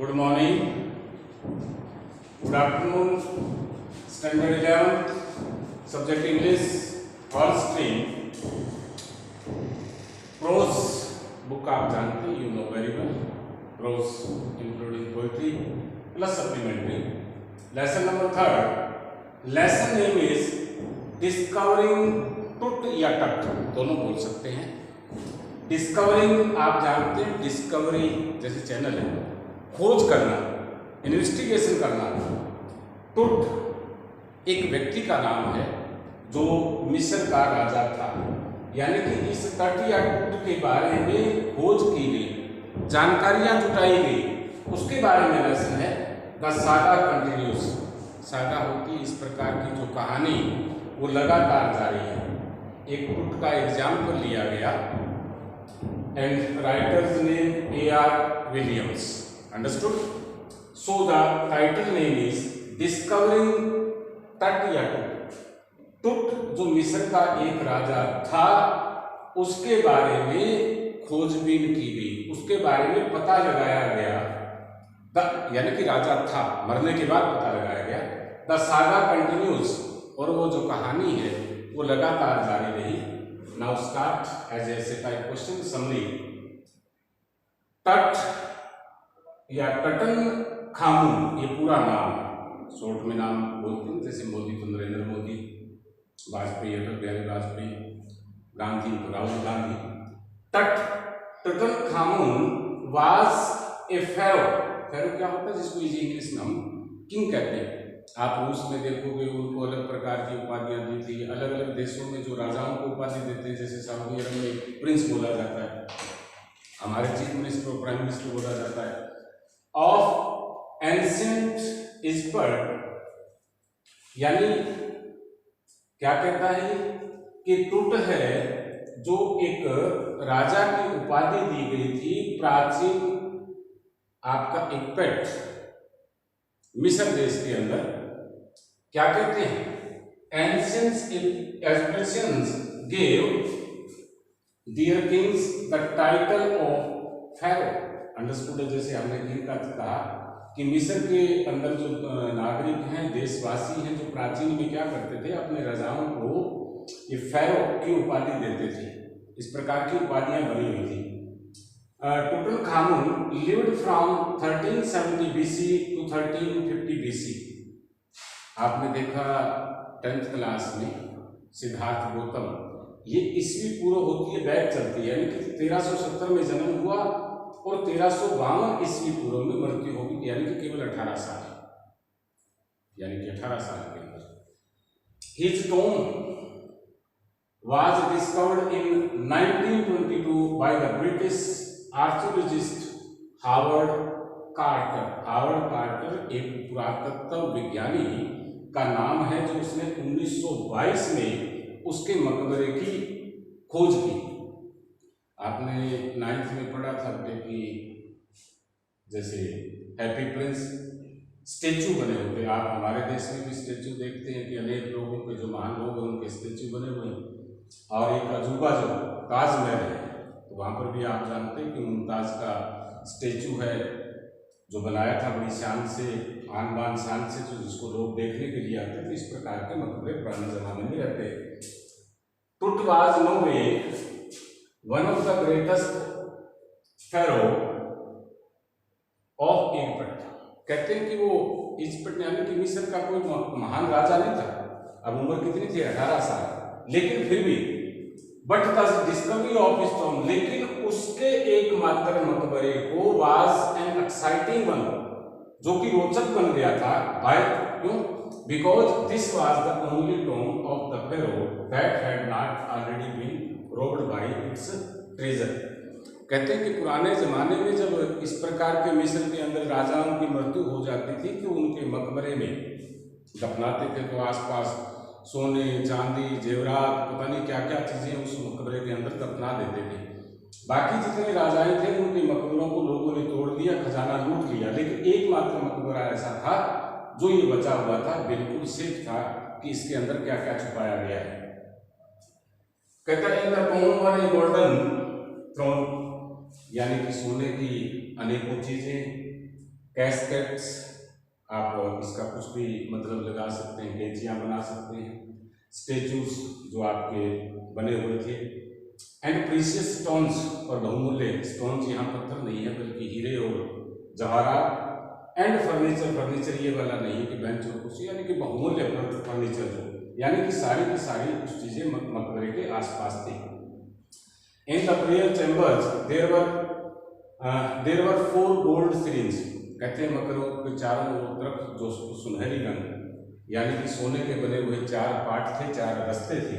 Good morning, good afternoon, Standard 11th, Subject English, All Stream, Prose book आप जानते हैं, you know very well, prose including poetry plus supplementary. Lesson number 3, lesson name is Discovering टुट या टट, दोनों बोल सकते हैं. डिस्कवरिंग आप जानते हैं, डिस्कवरी जैसे चैनल है, खोज करना, इन्वेस्टिगेशन करना. टुट एक व्यक्ति का नाम है जो मिस्र का राजा था, यानी कि इस तट या टुट के बारे में खोज की गई, जानकारियां जुटाई गई, उसके बारे में लेसन है. The saga continuous. सागा होती है इस प्रकार की जो कहानी वो लगातार जारी है. एक टुट का एग्जाम्पल लिया गया and writers name A.R. Williams. Understood. So the title name is discovering तट या टुट. टुट जो मिस्र का एक राजा था उसके बारे में खोजबीन की गई, उसके बारे में पता लगाया गया. यानी कि राजा था, मरने के बाद पता लगाया गया. The saga continues. और वो जो कहानी है वो लगातार जारी रही. नाउ स्टार्ट एज ऐसे टाइप क्वेश्चन समरी. तट या टटन खामून ये पूरा नाम, शॉर्ट में नाम बोलते हैं, जैसे मोदी तो नरेंद्र मोदी, वाजपेयी अटल बिहारी वाजपेयी, गांधी तो राहुल गांधी. तट टटन खामून वाज ए फेरो. फेरो क्या होता है जिसको इजी इंग्लिश में हम किंग कहते हैं. आप रूस में देखोगे उनको अलग प्रकार की उपाधियां दी थी. अलग अलग देशों में जो राजाओं को उपाधि देते हैं, जैसे सऊदी अरब में प्रिंस बोला जाता है, हमारे चीफ मिनिस्टर और प्राइम मिनिस्टर बोला जाता है. ऑफ एंशिएंट इस्पर्ट, यानी क्या कहता है कि टुट है जो एक राजा की उपाधि दी गई थी प्राचीन आपका एक पेट मिस्र देश के अंदर. क्या कहते हैं? Ancient expressions give their kings the title of pharaoh. Understood. जैसे हमने किंग का कहा कि मिस्र के अंदर जो नागरिक हैं, देशवासी हैं, जो प्राचीन में क्या करते थे, अपने राजाओं को ये फेरो की उपाधि देते थे. इस प्रकार की उपाधियां बनी हुई थी. टुटनखामुन lived from 1370 BC to 1350 BC. आपने देखा 10th क्लास में सिद्धार्थ गौतम, ये ईस्वी पूर्व होती है, बैक चलती है, यानी कि 1370 में जन्म हुआ और 1352 ईस्वी पूर्व में मृत्यु होगी, यानी कि केवल 18 साल, यानी कि 18 साल के अंदर. His tomb was discovered in 1922 by the British archaeologist Howard Carter. Howard Carter एक पुरातत्व विज्ञानी का नाम है जो उसने 1922 में उसके मकबरे की खोज की. आपने 9th में पढ़ा था कि जैसे हैप्पी प्रिंस स्टेचू बने होते हैं. आप हमारे देश में भी स्टेचू देखते हैं कि अनेक लोगों के जो महान लोग हैं उनके स्टेचू बने हुए हैं. और एक अजूबा जो ताजमहल है, तो वहाँ पर भी आप जानते हैं कि मुमताज का स्टेचू है जो बनाया था बड़ी शान से, आन बान शान से, जो जिसको लोग देखने के लिए आते थे. इस प्रकार के मकबरे पुराने जमाने में रहते हैं. Tut was no way one of the greatest pharaoh of Egypt. कहते हैं कि वो इजिप्ट यानी कि मिस्र का कोई महान राजा नहीं था. अब उम्र कितनी थी? 18 साल. लेकिन फिर भी but the discovery of his Tom, लेकिन उसके एकमात्र मकबरे को वाज एन एक्साइटिंग वन, जो कि रोचक बन गया था. बाय क्यों? Because this was the only tomb of the pharaoh that had not already been robbed by its treasure. कहते हैं कि पुराने जमाने में जब इस प्रकार के मिस्र के अंदर राजाओं की मृत्यु हो जाती थी तो उनके मकबरे में दफनाते थे, तो आसपास सोने चांदी जेवरात पता नहीं क्या क्या चीजें उस मकबरे के अंदर दफना देते थे. बाकी जितने राजाएं थे उनके मकबरों को लोगों ने तोड़ दिया, खजाना लूट लिया, लेकिन एकमात्र मकबरा ऐसा था जो ये बचा हुआ था, बिल्कुल सेफ था कि इसके अंदर क्या क्या छुपाया गया है. कहता है in the tomb were a golden throne, यानी कि सोने की अनेकों चीजें, कैस्केट्स, आप इसका कुछ भी मतलब लगा सकते हैं, कैंचियाँ बना सकते हैं, स्टेचूज जो आपके बने हुए थे, एंड प्रीशियस स्टोन्स, और बहुमूल्य स्टोन्स, यहाँ पत्थर नहीं है बल्कि हीरे और जवाहरात, एंड फर्नीचर, फर्नीचर ये वाला नहीं कि बेंच और कुर्सी, यानी कि बहुमूल्य फर्नीचर जो, यानी कि सारी की सारी कुछ चीजें मकबरे के आसपास थी। In the prayer chambers there were 4 gold shrines, कहते हैं मकबरों के चारों तरफ जो सुनहरी रंग यानी कि सोने के बने हुए 4 पार्ट थे, 4 रस्ते थे,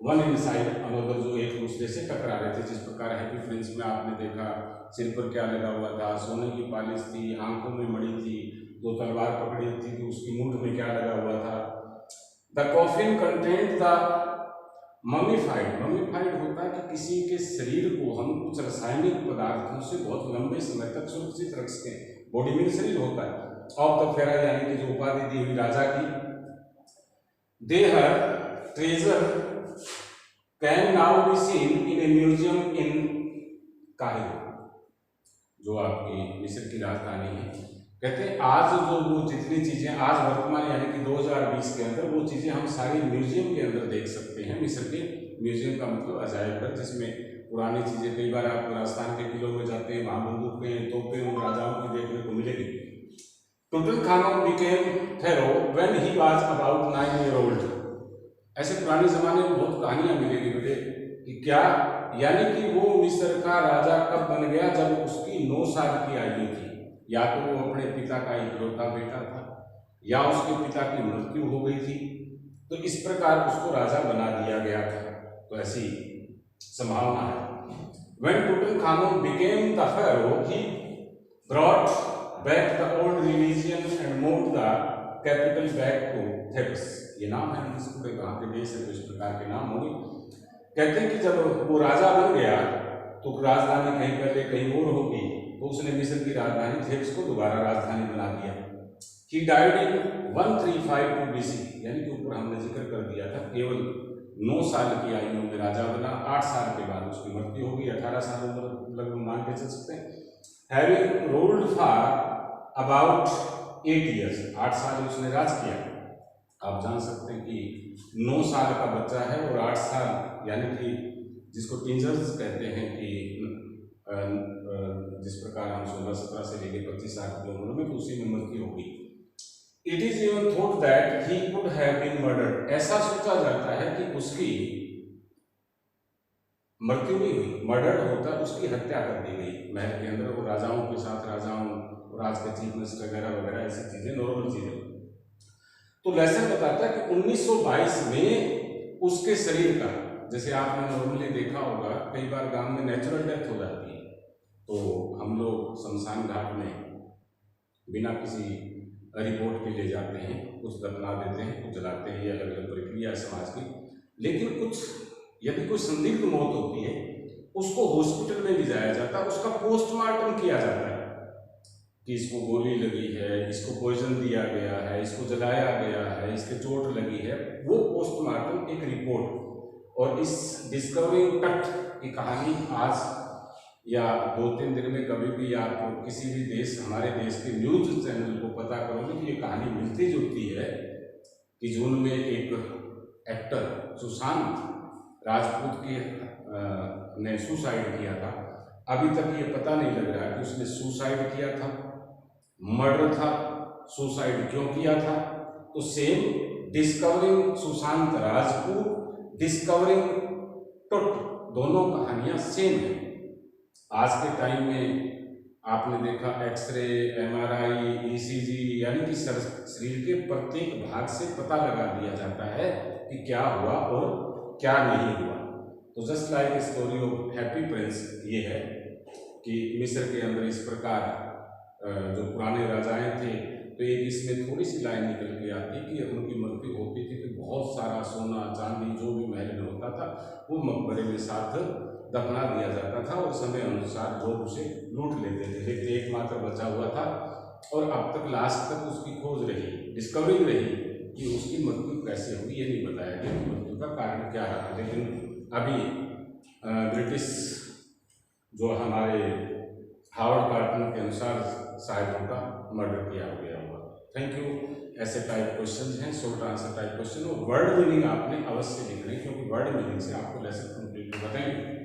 वन इनसाइड अनदर, जो एक दूसरे से टकरा रहे थे। जिस प्रकार हैप्पी फ्रेंड्स में आपने देखा सिर पर क्या लगा हुआ था, सोने की पालिश थी, आंखों में मणि थी, जो तलवार पकड़ी थी तो उसकी मूठ में क्या लगा हुआ था। The coffin content the mummified, mummified होता है कि किसी के शरीर को हम कुछ रासायनिक पदार्थों से बहुत लंबे समय तक सुरक्षित रख सकें, बॉडी में शरीर होता है। ऑफ द फेरा यानी कि जो उपाधि दी हुई राजा की। They her treasure can now be seen in a museum in Cairo, जो आपकी मिस्र की राजधानी है। कहते हैं आज जो वो जितनी चीजें आज वर्तमान यानी कि 2020 के अंदर वो चीजें हम सारी म्यूजियम के अंदर देख सकते हैं। मिस्र के म्यूजियम का मतलब अजायब घर, जिसमें पुरानी चीजें, कई बार आप राजस्थान के किलों में जाते हैं, वहां बंदूकें, तोपें उन राजाओं की देखने को मिलेगी। Tutankhamun became pharaoh when he was about 9 years old, ऐसे पुराने जमाने में बहुत कहानियां मिलेगी बेटे कि क्या, यानी कि वो मिस्र का राजा कब बन गया, जब उसकी 9 साल की आयु थी। या तो वो अपने पिता का इकलौता बेटा था, या उसके पिता की मृत्यु हो गई थी, तो इस प्रकार उसको राजा बना दिया गया था। तो ऐसी संभावना है। When Tutankhamun became the pharaoh, he brought back the old religion and moved the capital back to Thebes। ये नाम है, इसको कहाँ के देश है तो इस प्रकार के नाम होंगे। कहते हैं कि जब वो राजा बन गया तो राजधानी कहीं पहले कहीं और होगी, तो उसने मिस्र की राजधानी थेब्स को दोबारा राजधानी बना दिया। He died in 135 BC, यानी कि ऊपर हमने जिक्र कर दिया था, केवल 9 साल की आयु में राजा बना। 8 साल के बाद उसकी मृत्यु होगी, 18 साल उम्र लगभग मान के चल सकते हैं। Having ruled for about 8 years, 8 साल उसने राज किया। आप जान सकते हैं कि 9 साल का बच्चा है और 8 साल, यानी कि जिसको टीनजर्स कहते हैं कि जिस प्रकार हम 16-17 से लेकर 25 साल की उम्र में, तो उसी में मृत्यु होगी। It is even thought that he could have been murdered, ऐसा सोचा जाता है कि उसकी मृत्यु नहीं हुई, मर्डर होता उसकी हत्या कर दी गई महल के अंदर, वो राजाओं के साथ, राजाओं राज के चीफ मिनिस्टर वगैरह वगैरह ऐसी चीजें, नॉर्मल चीजें। तो लेसन बताता है कि 1922 में उसके शरीर का, जैसे आपने नॉर्मली देखा होगा कई बार गांव में नेचुरल डेथ हो जाती है, तो हम लोग शमशान घाट में बिना किसी रिपोर्ट के ले जाते हैं, कुछ दफना देते हैं, कुछ जलाते हैं, ये अलग अलग प्रक्रिया है समाज की। लेकिन कुछ यदि कोई संदिग्ध मौत होती है उसको हॉस्पिटल में ले जाया जाता है, उसका पोस्टमार्टम किया जाता है कि इसको गोली लगी है, इसको पॉइजन दिया गया है, इसको जलाया गया है, इसके चोट लगी है, वो पोस्टमार्टम एक रिपोर्ट। और इस डिस्कवरिंग कट की कहानी आज या 2-3 दिन में कभी भी आप किसी भी देश, हमारे देश के न्यूज चैनल को पता करोगे तो ये कहानी मिलती जुलती है कि जून में एक एक्टर सुशांत राजपूत के ने सुसाइड किया था। अभी तक ये पता नहीं लग रहा कि उसने सुसाइड किया था, मर्डर था, सुसाइड क्यों किया था। तो same discovering Sushant Rajput, discovering टुट, दोनों कहानियां सेम है। आज के टाइम में आपने देखा एक्सरे, एमआरआई, ईसीजी, यानी कि शरीर के प्रत्येक भाग से पता लगा दिया जाता है कि क्या हुआ और क्या नहीं हुआ। तो just like story of happy Prince ये है कि मिस्र के अंदर इस प्रकार जो पुराने राजाएं थे, तो एक इसमें थोड़ी सी लाइन निकल के आती कि उनकी मृत्यु होती थी कि बहुत सारा सोना चांदी जो भी महल में होता था वो मकबरे में साथ दफना दिया जाता था और समय अनुसार लोग उसे लूट लेते थे। लेकिन एकमात्र बचा हुआ था और अब तक लास्ट तक उसकी खोज रही, डिस्कवरिंग रही कि उसकी मृत्यु कैसे हुई, ये नहीं बताया कि मृत्यु का कारण क्या रहा। लेकिन अभी ब्रिटिश जो हमारे हावर्ड कार्टन के अनुसार शायद उनका मर्डर किया गया होगा। Thank you. ऐसे टाइप क्वेश्चन हैं, शॉर्ट आंसर टाइप क्वेश्चन, और वर्ड मीनिंग आपने अवश्य लिखने, क्योंकि वर्ड मीनिंग से आपको लेसन कंप्लीट होगा। Thank you.